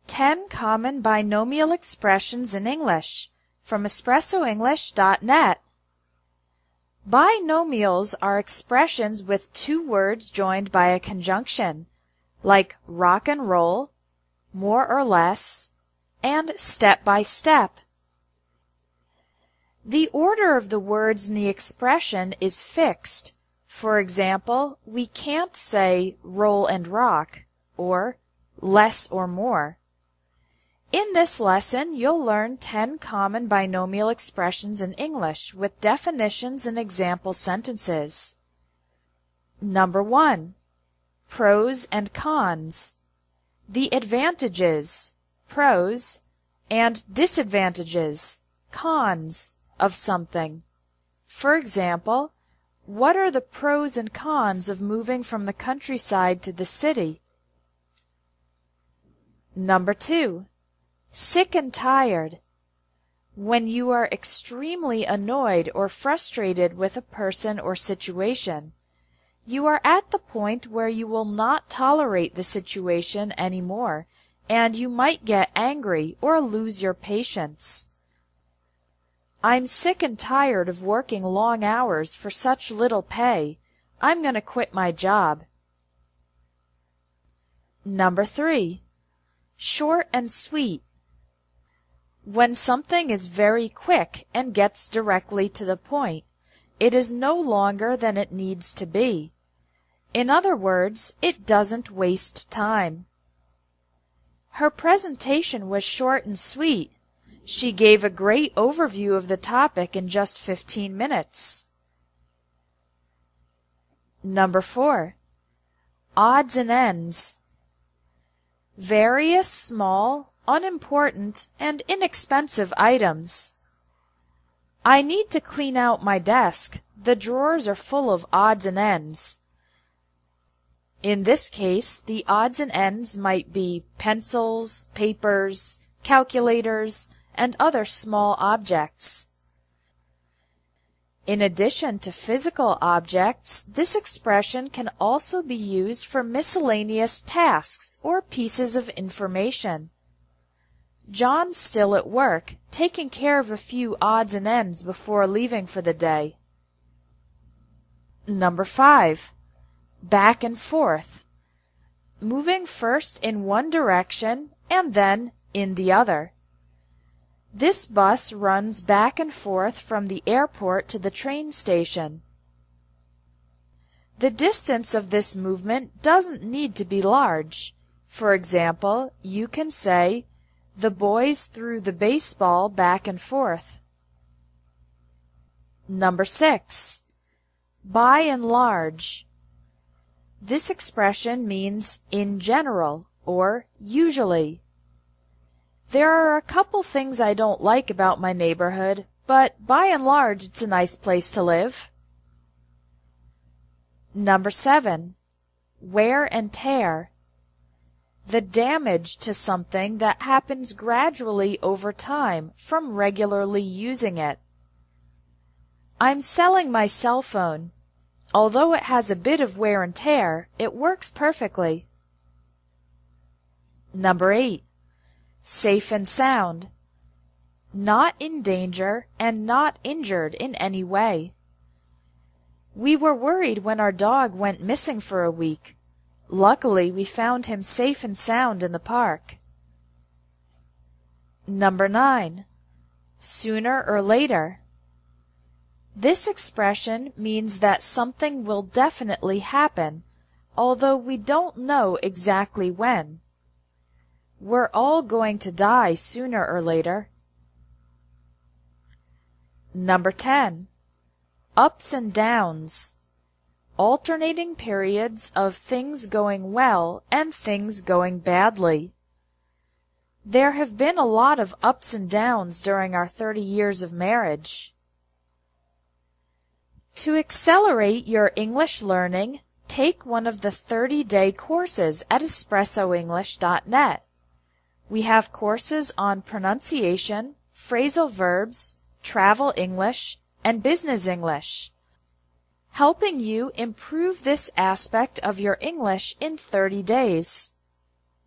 10 Common Binomial Expressions in English from EspressoEnglish.net. Binomials are expressions with two words joined by a conjunction, like rock and roll, more or less, and step by step. The order of the words in the expression is fixed. For example, we can't say roll and rock, or less or more. In this lesson, you'll learn 10 common binomial expressions in English with definitions and example sentences. Number 1. Pros and cons. The advantages, pros, and disadvantages, cons, of something. For example, what are the pros and cons of moving from the countryside to the city? Number 2. Sick and tired. When you are extremely annoyed or frustrated with a person or situation, you are at the point where you will not tolerate the situation anymore, and you might get angry or lose your patience. I'm sick and tired of working long hours for such little pay. I'm going to quit my job. Number 3. Short and sweet. When something is very quick and gets directly to the point, it is no longer than it needs to be. In other words, it doesn't waste time. Her presentation was short and sweet. She gave a great overview of the topic in just 15 minutes. Number 4. Odds and ends. Various small, unimportant, and inexpensive items. I need to clean out my desk. The drawers are full of odds and ends. In this case, the odds and ends might be pencils, papers, calculators, and other small objects. In addition to physical objects, this expression can also be used for miscellaneous tasks or pieces of information. John's still at work, taking care of a few odds and ends before leaving for the day. Number 5. Back and forth. Moving first in one direction and then in the other. This bus runs back and forth from the airport to the train station. The distance of this movement doesn't need to be large. For example, you can say, the boys threw the baseball back and forth. Number 6. By and large. This expression means in general or usually. There are a couple things I don't like about my neighborhood, but by and large it's a nice place to live. Number 7. Wear and tear. The damage to something that happens gradually over time from regularly using it. I'm selling my cell phone. Although it has a bit of wear and tear, it works perfectly. Number 8. Safe and sound. Not in danger and not injured in any way. We were worried when our dog went missing for a week. Luckily, we found him safe and sound in the park. Number 9. Sooner or later. This expression means that something will definitely happen, although we don't know exactly when. We're all going to die sooner or later. Number 10. Ups and downs. Alternating periods of things going well and things going badly. There have been a lot of ups and downs during our 30 years of marriage. To accelerate your English learning, take one of the 30-day courses at EspressoEnglish.net. We have courses on pronunciation, phrasal verbs, travel English, and business English, helping you improve this aspect of your English in 30 days.